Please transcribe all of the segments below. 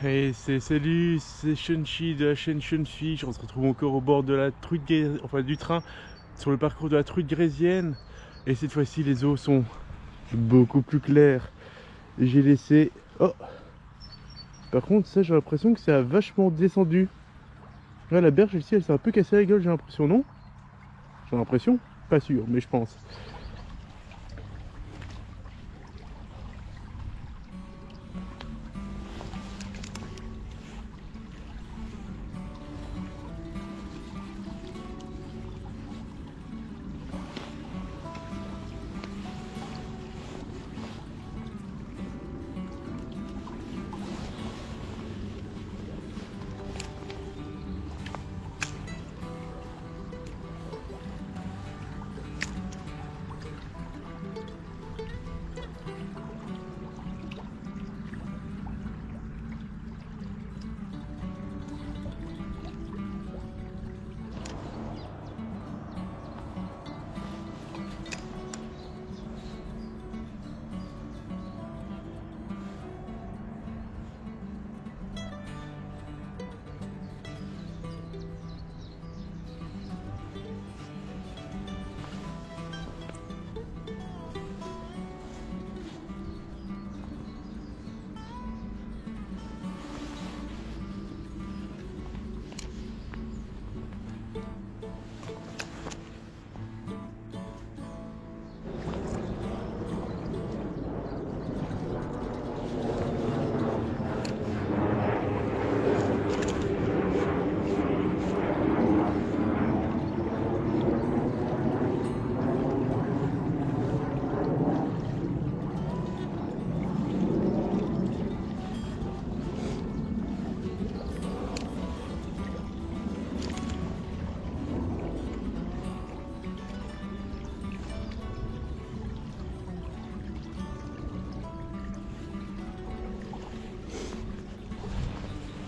Et salut, c'est Shunchi de la chaîne Shunfish. On se retrouve encore au bord de la truite, enfin du train, sur le parcours de la truite grésienne. Et cette fois-ci, les eaux sont beaucoup plus claires. Et j'ai laissé. Oh. Par contre, ça, j'ai l'impression que ça a vachement descendu. Là, la berge ici, elle s'est un peu cassée la gueule, j'ai l'impression, non? J'ai l'impression, pas sûr, mais je pense.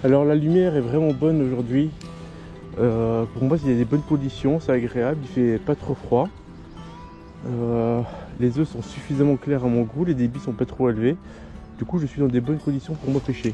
Alors la lumière est vraiment bonne aujourd'hui. Pour moi, il y a des bonnes conditions, c'est agréable, il fait pas trop froid. Les œufs sont suffisamment clairs à mon goût, les débits sont pas trop élevés. Du coup, je suis dans des bonnes conditions pour moi pêcher.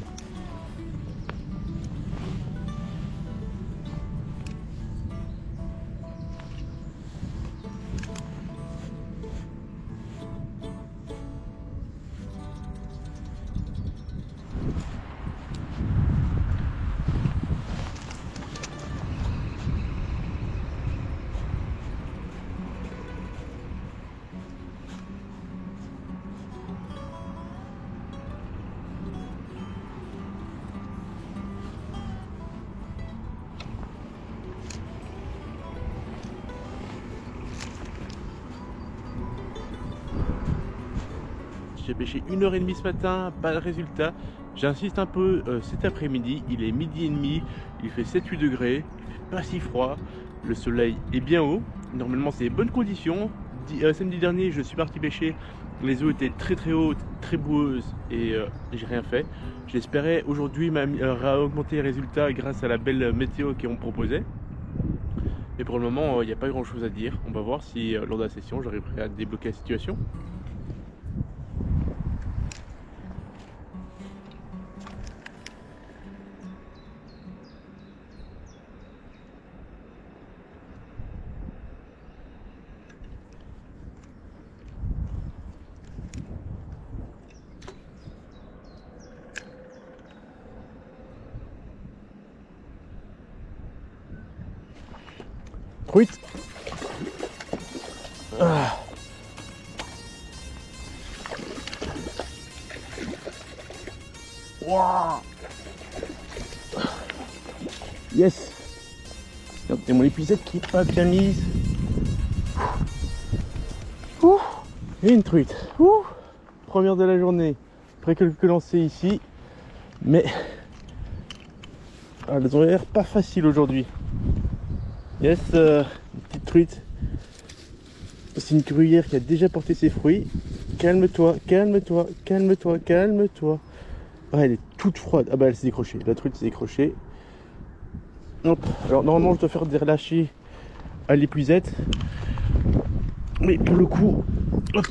J'ai pêché 1h30 ce matin, pas de résultat. J'insiste un peu cet après-midi, il est midi et demi, il fait 7-8 degrés, il fait pas si froid, le soleil est bien haut, normalement c'est bonnes conditions. Samedi dernier je suis parti pêcher, les eaux étaient très hautes, très boueuses et j'ai rien fait. J'espérais aujourd'hui augmenter les résultats grâce à la belle météo qu'on me proposait. Mais pour le moment il n'y a pas grand chose à dire, on va voir si lors de la session j'arriverai à débloquer la situation. Truite. Ah. Wow. Yes. Regardez mon épuisette qui est pas bien mise. Ouh. Et une truite. Ouh. Première de la journée. Après quelques lancers ici. Mais elles ont l'air pas faciles aujourd'hui. Yes, une petite truite. C'est une gruyère qui a déjà porté ses fruits. Calme-toi, calme-toi, calme-toi, calme-toi. Ah, elle est toute froide. Ah bah elle s'est décrochée. La truite s'est décrochée. Hop. Alors normalement je dois faire des relâchés à l'épuisette. Mais pour le coup, hop,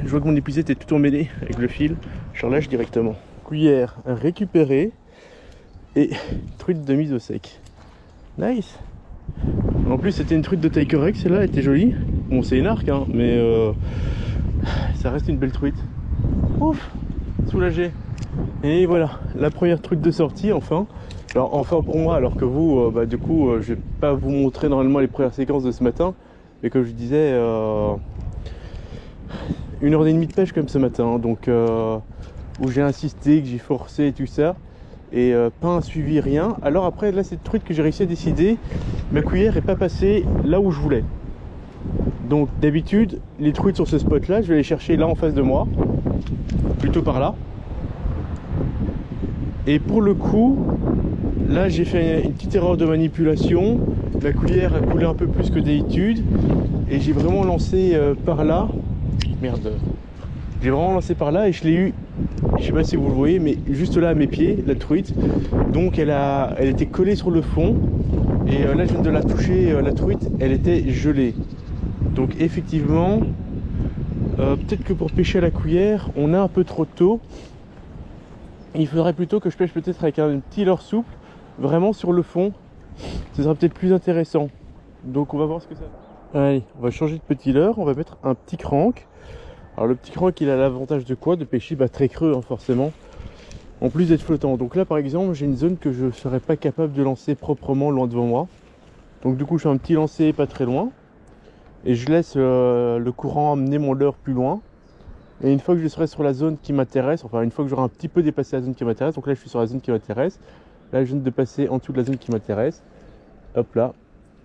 je vois que mon épuisette est tout emmêlé avec le fil. Je relâche directement. cuillère récupérée et truite de mise au sec. Nice. En plus c'était une truite de taille correcte, celle-là était jolie. Bon c'est une arc hein, mais ça reste une belle truite. Ouf, soulagé. Et voilà, la première truite de sortie enfin. Alors enfin pour moi, alors que vous, du coup je vais pas vous montrer normalement les premières séquences de ce matin. Mais comme je disais, 1h30 de pêche comme ce matin, donc où j'ai insisté, que j'ai forcé et tout ça, et pas un suivi, rien. Alors après là cette truite que j'ai réussi à décider, ma cuillère est pas passée là où je voulais. Donc d'habitude les truites sur ce spot là, je vais les chercher là en face de moi, plutôt par là. Et pour le coup, là j'ai fait une petite erreur de manipulation. La cuillère a coulé un peu plus que d'habitude et j'ai vraiment lancé par là. Merde. J'ai vraiment lancé par là et je l'ai eu, je sais pas si vous le voyez, mais juste là à mes pieds, la truite. Donc elle était collée sur le fond et là je viens de la toucher, la truite, elle était gelée. Donc effectivement, peut-être que pour pêcher à la cuillère, on est un peu trop tôt. Il faudrait plutôt que je pêche peut-être avec un petit leurre souple, vraiment sur le fond. Ce sera peut-être plus intéressant. Donc on va voir ce que ça fait. Allez, on va changer de petit leurre, on va mettre un petit crank. Alors le petit crank il a l'avantage de quoi? De pêcher très creux hein, forcément. En plus d'être flottant. Donc là par exemple j'ai une zone que je ne serais pas capable de lancer proprement loin devant moi. Donc du coup je fais un petit lancer pas très loin. Et je laisse le courant amener mon leurre plus loin. Et une fois que je serai sur la zone qui m'intéresse, enfin une fois que j'aurai un petit peu dépassé la zone qui m'intéresse, donc là je suis sur la zone qui m'intéresse. Là je viens de passer en dessous de la zone qui m'intéresse. Hop là.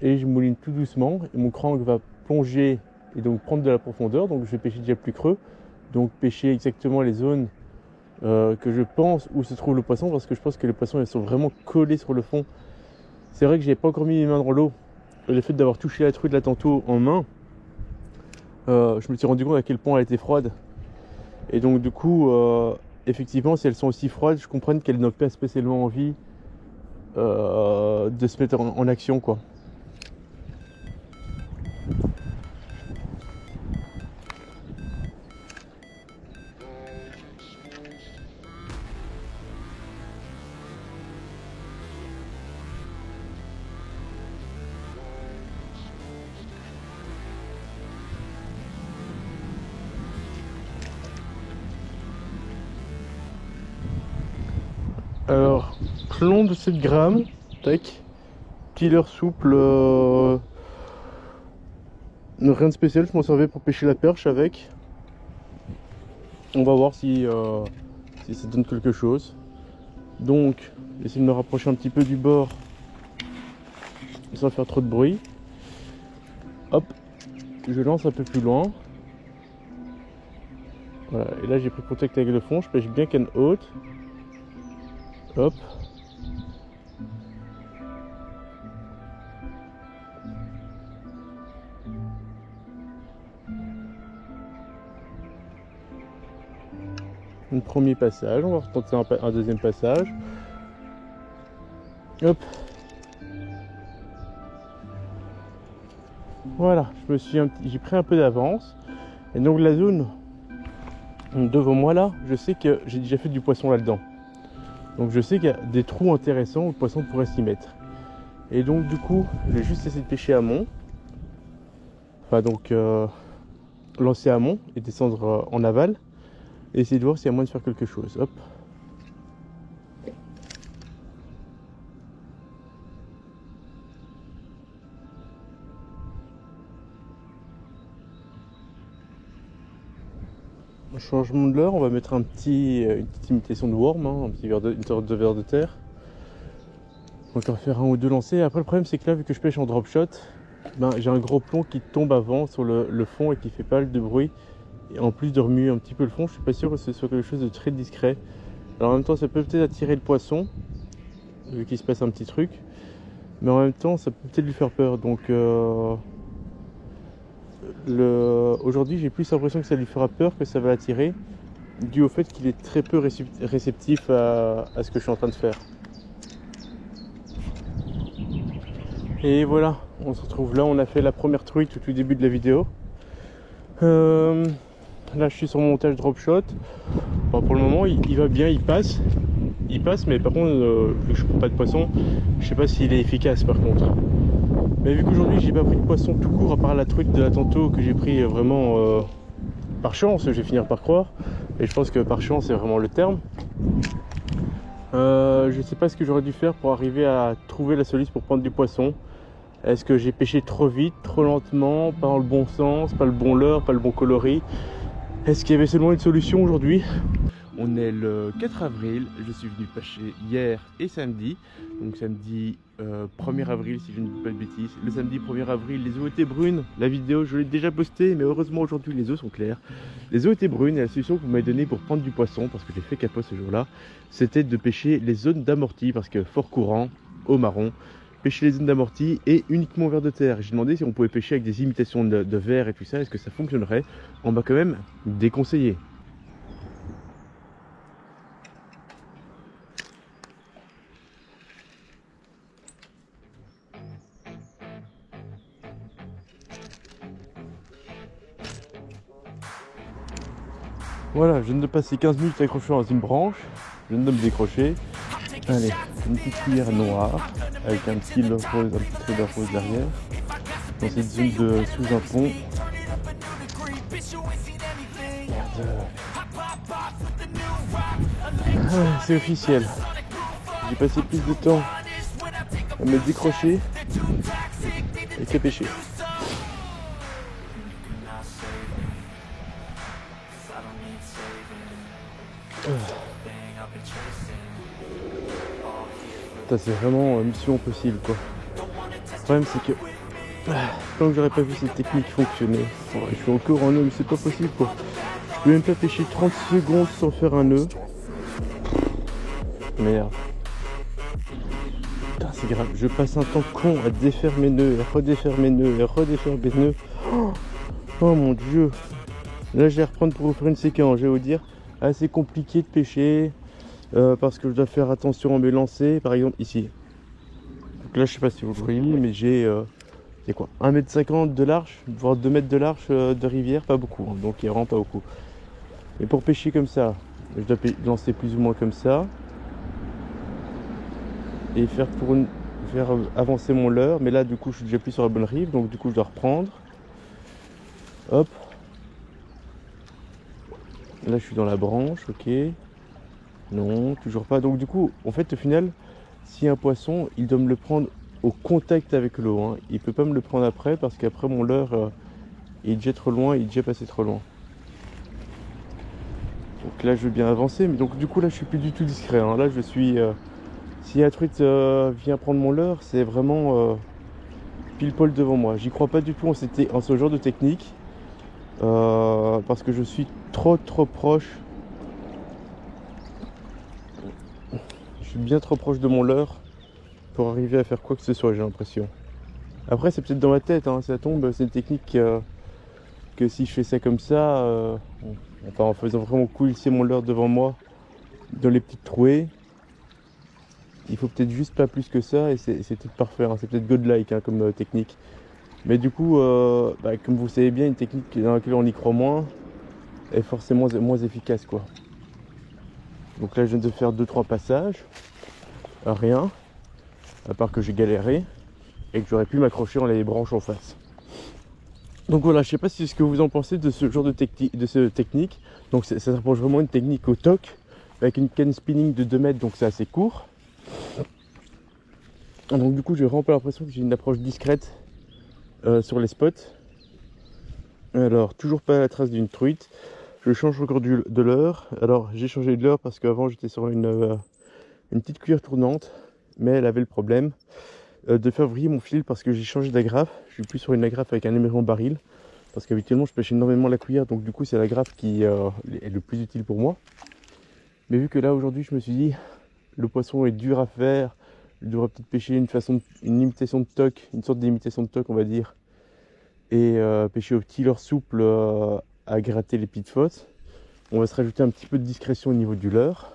Et je mouline tout doucement. Et mon crank va plonger et donc prendre de la profondeur. Donc je vais pêcher déjà plus creux. Donc pêcher exactement les zones que je pense où se trouve le poisson. Parce que je pense que les poissons ils sont vraiment collés sur le fond. C'est vrai que j'ai pas encore mis mes mains dans l'eau. Le fait d'avoir touché la truite là tantôt en main, je me suis rendu compte à quel point elle était froide. Et donc du coup, effectivement, si elles sont aussi froides, je comprends qu'elles n'ont pas spécialement envie de se mettre en action, quoi. Alors, clon de 7 grammes, tac, petit leurre souple, rien de spécial, je m'en servais pour pêcher la perche avec. On va voir si ça donne quelque chose. Donc, j'essaie de me rapprocher un petit peu du bord sans faire trop de bruit. Hop, je lance un peu plus loin. Voilà, et là j'ai pris contact avec le fond, je pêche bien canne haute. Hop. Un premier passage, on va retenter un deuxième passage. Hop. Voilà, j'ai pris un peu d'avance. Et donc la zone devant moi là, je sais que j'ai déjà fait du poisson là-dedans. Donc je sais qu'il y a des trous intéressants où le poisson pourrait s'y mettre. Et donc du coup, je vais juste essayer de pêcher amont. Enfin donc lancer amont et descendre en aval. Et essayer de voir s'il y a moyen de faire quelque chose. Hop. Changement de leurre, on va mettre une petite imitation de worm, hein, une sorte de ver de terre. Donc on va faire un ou deux lancers. Après le problème c'est que là vu que je pêche en drop shot, j'ai un gros plomb qui tombe avant sur le fond et qui fait pas mal de bruit. Et en plus de remuer un petit peu le fond, je suis pas sûr que ce soit quelque chose de très discret. Alors en même temps ça peut peut-être attirer le poisson, vu qu'il se passe un petit truc. Mais en même temps ça peut peut-être lui faire peur. Donc aujourd'hui j'ai plus l'impression que ça lui fera peur que ça va l'attirer, dû au fait qu'il est très peu réceptif à ce que je suis en train de faire. Et voilà, on se retrouve là, on a fait la première truite au tout début de la vidéo. Là je suis sur mon montage drop shot. Bon, pour le moment il va bien, il passe, mais par contre vu que je prends pas de poisson, je sais pas s'il est efficace par contre. Mais vu qu'aujourd'hui j'ai pas pris de poisson tout court à part la truite de là tantôt que j'ai pris vraiment par chance, je vais finir par croire, et je pense que par chance c'est vraiment le terme. Je sais pas ce que j'aurais dû faire pour arriver à trouver la soluce pour prendre du poisson. Est-ce que j'ai pêché trop vite, trop lentement, pas dans le bon sens, pas le bon leurre, pas le bon coloris? Est-ce qu'il y avait seulement une solution aujourd'hui? On est le 4 avril, je suis venu pêcher hier et samedi. Donc samedi 1er avril si je ne dis pas de bêtises. Le samedi 1er avril, les eaux étaient brunes. La vidéo je l'ai déjà postée, mais heureusement aujourd'hui les eaux sont claires. Les eaux étaient brunes et la solution que vous m'avez donnée pour prendre du poisson, parce que j'ai fait capote ce jour-là, c'était de pêcher les zones d'amorti, parce que fort courant, au marron, pêcher les zones d'amorti et uniquement vers de terre. J'ai demandé si on pouvait pêcher avec des imitations de verre et tout ça, est-ce que ça fonctionnerait? On m'a quand même déconseillé. Voilà, je viens de passer 15 minutes accroché dans une branche, je viens de me décrocher. Allez, une petite cuillère noire avec un petit leurre rose, un petit trait de rose derrière, dans cette zone de sous un pont. C'est officiel. J'ai passé plus de temps à me décrocher qu'à pêcher. C'est vraiment mission impossible quoi. Le problème c'est que tant que j'aurais pas vu cette technique fonctionner, je suis encore en nœud, mais c'est pas possible quoi. Je peux même pas pêcher 30 secondes sans faire un nœud. Merde. Putain c'est grave, je passe un temps con à défaire mes nœuds, à redéfaire mes nœuds, à redéfaire mes nœuds. Oh mon dieu. Là je vais reprendre pour vous faire une séquence, je vais vous dire, assez compliqué de pêcher. Parce que je dois faire attention à mes lancers, par exemple ici. Donc là je sais pas si vous le voyez, mais j'ai c'est quoi, 1,50 m de large, voire 2 mètres de large de rivière, pas beaucoup, hein, donc il n'y a vraiment pas beaucoup. Et pour pêcher comme ça, je dois lancer plus ou moins comme ça. Et faire avancer mon leurre, mais là du coup je suis déjà plus sur la bonne rive, donc du coup je dois reprendre. Hop. Là je suis dans la branche, ok. Non, toujours pas. Donc du coup, en fait, au final, si un poisson, il doit me le prendre au contact avec l'eau. Hein. Il peut pas me le prendre après parce qu'après mon leurre, il est déjà trop loin, il est déjà passé trop loin. Donc là, je veux bien avancer, mais donc du coup là, je suis plus du tout discret. Hein. Là, je suis. Si la truite vient prendre mon leurre, c'est vraiment pile poil devant moi. J'y crois pas du tout en ce genre de technique parce que je suis trop proche. Je suis bien trop proche de mon leurre pour arriver à faire quoi que ce soit, j'ai l'impression. Après c'est peut-être dans ma tête, hein, ça tombe, c'est une technique que si je fais ça comme ça, enfin en faisant vraiment coulisser mon leurre devant moi dans les petites trouées, il faut peut-être juste pas plus que ça et c'est tout parfait, hein, c'est peut-être godlike hein, comme technique. Mais du coup, comme vous savez bien, une technique dans laquelle on y croit moins est forcément moins efficace quoi. Donc là je viens de faire 2-3 passages, rien, à part que j'ai galéré et que j'aurais pu m'accrocher dans les branches en face. Donc voilà, je sais pas si ce que vous en pensez de ce genre de technique. Donc ça se rapproche vraiment une technique au toc, avec une canne spinning de 2 mètres, donc c'est assez court. Donc du coup j'ai vraiment pas l'impression que j'ai une approche discrète sur les spots. Alors toujours pas la trace d'une truite. Je change encore de leurre. Alors j'ai changé de leurre parce qu'avant j'étais sur une petite cuillère tournante, mais elle avait le problème de faire vriller mon fil parce que j'ai changé d'agrafe. Je suis plus sur une agrafe avec un émeraude baril parce qu'habituellement je pêche énormément la cuillère, donc du coup c'est l'agrafe qui est le plus utile pour moi. Mais vu que là aujourd'hui je me suis dit le poisson est dur à faire, je devrais peut-être pêcher une imitation de toc, une sorte d'imitation de toc on va dire, et pêcher au petit leurre souple à gratter les petites fosses. On va se rajouter un petit peu de discrétion au niveau du leurre.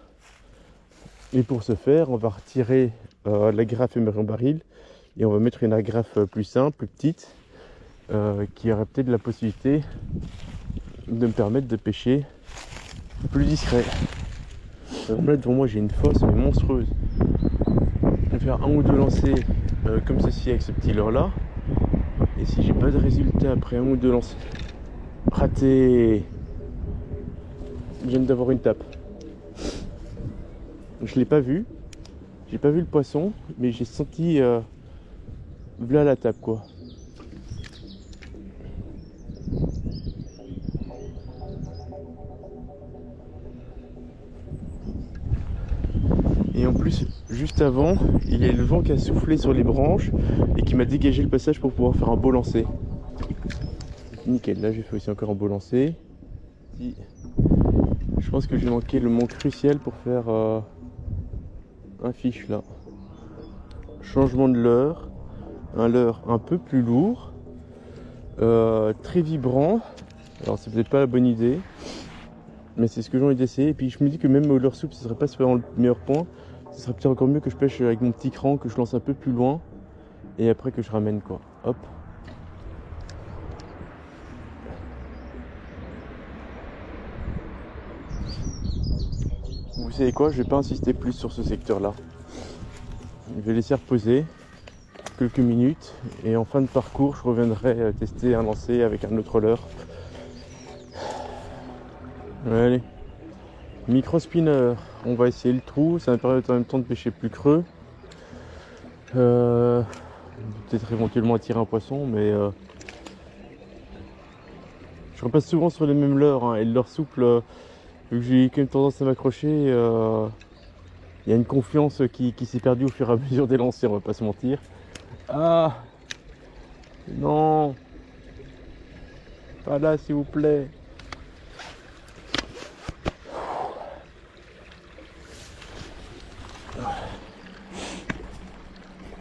Et pour ce faire, on va retirer l'agrafe émeraude baril et on va mettre une agrafe plus simple, plus petite, qui aurait peut-être la possibilité de me permettre de pêcher plus discret. Là devant moi j'ai une fosse mais monstrueuse. Je vais faire un ou deux lancers comme ceci avec ce petit leurre là. Et si j'ai pas de résultat après un ou deux lancers raté, je viens d'avoir une tape. Je l'ai pas vu, j'ai pas vu le poisson, mais j'ai senti voilà la tape quoi. Et en plus, juste avant, il y a le vent qui a soufflé sur les branches et qui m'a dégagé le passage pour pouvoir faire un beau lancer. Nickel, là j'ai fait aussi encore un beau lancer. Je pense que j'ai manqué le moment crucial pour faire un fiche là. Changement de leurre, un leurre un peu plus lourd, très vibrant. Alors c'est peut-être pas la bonne idée, mais c'est ce que j'ai envie d'essayer. Et puis je me dis que même au leurre souple, ce serait pas vraiment le meilleur point. Ce serait peut-être encore mieux que je pêche avec mon petit cran, que je lance un peu plus loin et après que je ramène quoi. Hop. Vous savez quoi, je vais pas insister plus sur ce secteur là. Je vais laisser reposer quelques minutes et en fin de parcours je reviendrai tester un lancer avec un autre leurre. Allez, micro spinner, on va essayer le trou, ça me permet en même temps de pêcher plus creux. Peut-être éventuellement attirer un poisson, mais je repasse souvent sur les mêmes leurres hein, et le leurre souple, vu que j'ai quand même tendance à m'accrocher, il y a une confiance qui s'est perdue au fur et à mesure des lancers, on va pas se mentir. Ah non, pas là s'il vous plaît.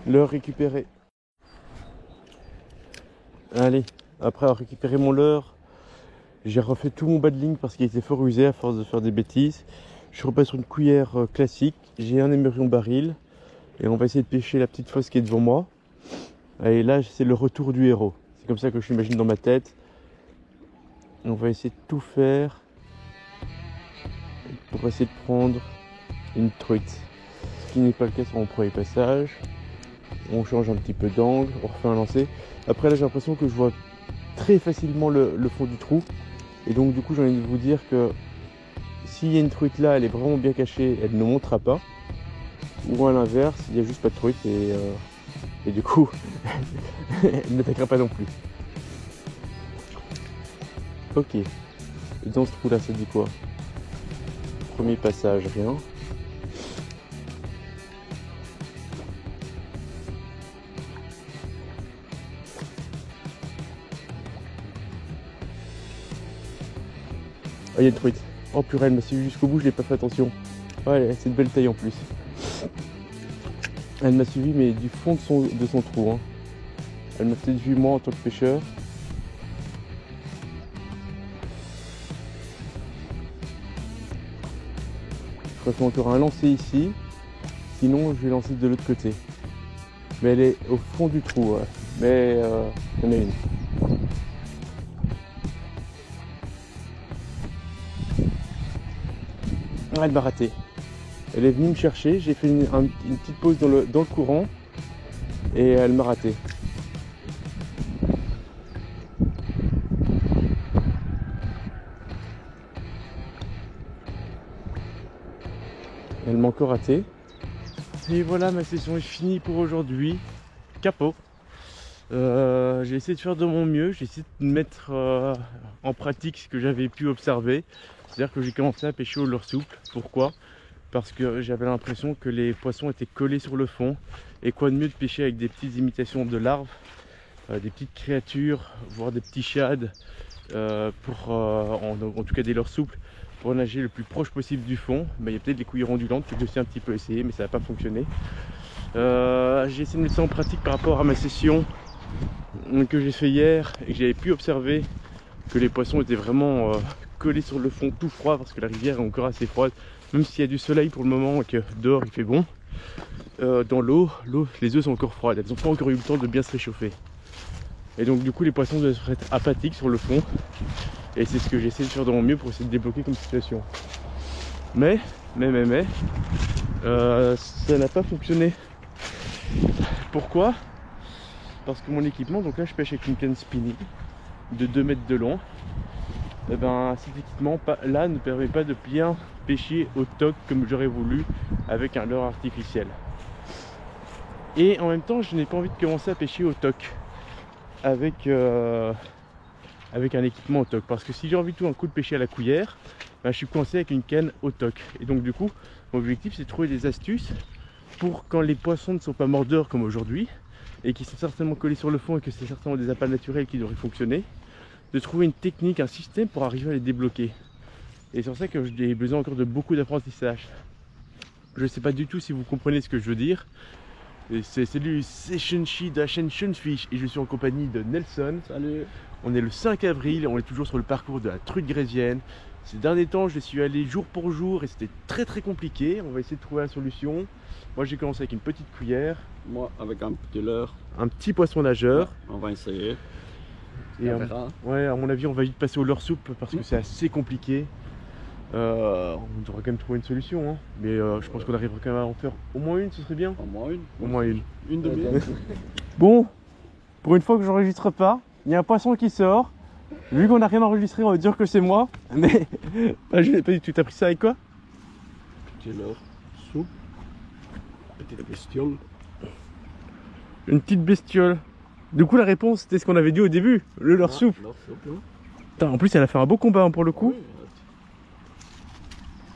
Leurre récupéré. Allez, après avoir récupéré mon leurre, j'ai refait tout mon bas de ligne parce qu'il était fort usé à force de faire des bêtises. Je repasse sur une cuillère classique, j'ai un émerion baril et on va essayer de pêcher la petite fosse qui est devant moi. Et là c'est le retour du héros, c'est comme ça que je l'imagine dans ma tête. On va essayer de tout faire pour essayer de prendre une truite, ce qui n'est pas le cas sur mon premier passage. On change un petit peu d'angle, on refait un lancer. Après là j'ai l'impression que je vois très facilement le fond du trou. Et donc du coup j'ai envie de vous dire que s'il y a une truite là, elle est vraiment bien cachée, elle ne montera pas. Ou à l'inverse, il n'y a juste pas de truite et du coup elle n'attaquera pas non plus. Ok. Et dans ce trou là ça dit quoi? Premier passage, rien. Ah, il y a une truite. Oh purée, elle m'a suivi jusqu'au bout, je n'ai pas fait attention. Ouais, c'est une belle taille en plus. Elle m'a suivi, mais du fond de son trou. Hein. Elle m'a peut-être vu moi en tant que pêcheur. Je refais encore un lancer ici. Sinon, je vais lancer de l'autre côté. Mais elle est au fond du trou. Ouais. Mais il y en a une. Elle m'a raté. Elle est venue me chercher, j'ai fait une petite pause dans le courant et elle m'a raté. Elle m'a encore raté. Et voilà, ma session est finie pour aujourd'hui. Capot. J'ai essayé de faire de mon mieux, j'ai essayé de mettre en pratique ce que j'avais pu observer. C'est-à-dire que j'ai commencé à pêcher au leurre souple. Pourquoi? Parce que j'avais l'impression que les poissons étaient collés sur le fond. Et quoi de mieux de pêcher avec des petites imitations de larves, des petites créatures, voire des petits shad, en tout cas des leurres souples, pour nager le plus proche possible du fond. Il y a peut-être des couilles ondulantes que j'ai aussi un petit peu essayé, mais ça n'a pas fonctionné. J'ai essayé de mettre ça en pratique par rapport à ma session que j'ai fait hier et que j'avais pu observer que les poissons étaient vraiment collés sur le fond tout froid parce que la rivière est encore assez froide, même s'il y a du soleil pour le moment et que dehors il fait bon. Dans l'eau, les eaux sont encore froides, elles n'ont pas encore eu le temps de bien se réchauffer. Et donc du coup les poissons doivent être apathiques sur le fond. Et c'est ce que j'essaie de faire de mon mieux pour essayer de débloquer comme situation. Mais ça n'a pas fonctionné. Pourquoi? Parce que mon équipement, donc là je pêche avec une canne spinning de 2 mètres de long. Et ben cet équipement là ne permet pas de bien pêcher au toc comme j'aurais voulu avec un leurre artificiel. Et en même temps je n'ai pas envie de commencer à pêcher au toc avec un équipement au toc, parce que si j'ai envie de tout un coup de pêcher à la cuillère, ben, je suis coincé avec une canne au toc. Et donc du coup mon objectif c'est de trouver des astuces pour quand les poissons ne sont pas mordeurs comme aujourd'hui et qui sont certainement collés sur le fond et que c'est certainement des appâts naturels qui devraient fonctionner, de trouver une technique, un système pour arriver à les débloquer. Et c'est pour ça que j'ai besoin encore de beaucoup d'apprentissage. Je ne sais pas du tout si vous comprenez ce que je veux dire. C'est du Sessionshi d'Ascension Fish et je suis en compagnie de Nelson. Salut. On est le 5 avril et on est toujours sur le parcours de la truite grésienne. Ces derniers temps, je suis allé jour pour jour et c'était très compliqué. On va essayer de trouver la solution. Moi, j'ai commencé avec une petite cuillère. Moi, avec un petit leurre. Un petit poisson nageur. On va essayer. Et on verra. Ouais, à mon avis, on va vite passer au leurre soupe parce que c'est assez compliqué. On devra quand même trouver une solution. Hein. Mais je pense qu'on arrivera quand même à en faire au moins une, ce serait bien. Au moins une. Au moins une. Une demi-heure. Bon, pour une fois que j'enregistre pas, il y a un poisson qui sort. Vu qu'on n'a rien enregistré, on va dire que c'est moi. Mais pas du tout. T'as pris ça avec quoi? Petit leurre, soupe, petite bestiole. Une petite bestiole. Du coup, la réponse c'était ce qu'on avait dit au début, le leurre soupe. Putain, en plus, elle a fait un beau combat hein, pour le coup. Oui.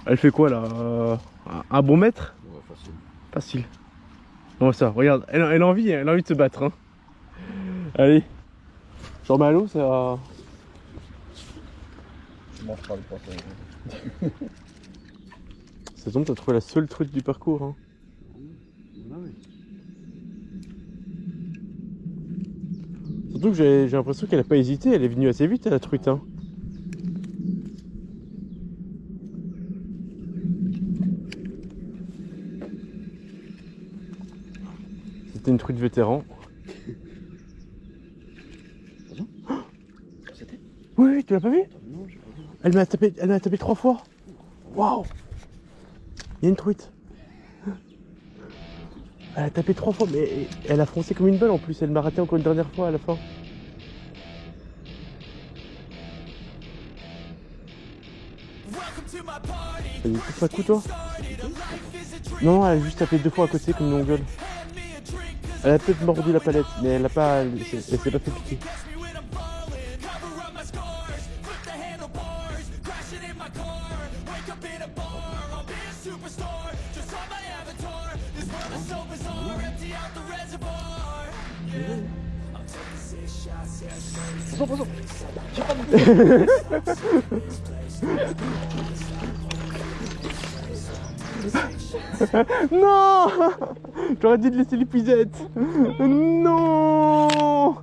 Elle fait quoi là? Un bon mètre? Ouais, facile. Facile. Non, ça, regarde, elle a envie de se battre. Hein. Allez, je remets à l'eau, ça. Je mange pas le poisson. Ça tombe, t'as trouvé la seule truite du parcours. Hein. Oui. Surtout que j'ai l'impression qu'elle a pas hésité, elle est venue assez vite à la truite. Hein. C'était une truite vétéran. Oui, tu l'as pas vu? Non, j'ai pas vu. Elle m'a tapé 3 fois. Waouh! Il y a une truite. Elle a tapé 3 fois, mais elle a foncé comme une balle en plus. Elle m'a raté encore une dernière fois à la fin. T'as dit tout pas de coup toi? Non, elle a juste tapé 2 fois à côté comme une gueule. Elle a peut-être mordu la palette, mais elle s'est pas fait piquer. Attention. Non! J'aurais dû te laisser l'épuisette. Non!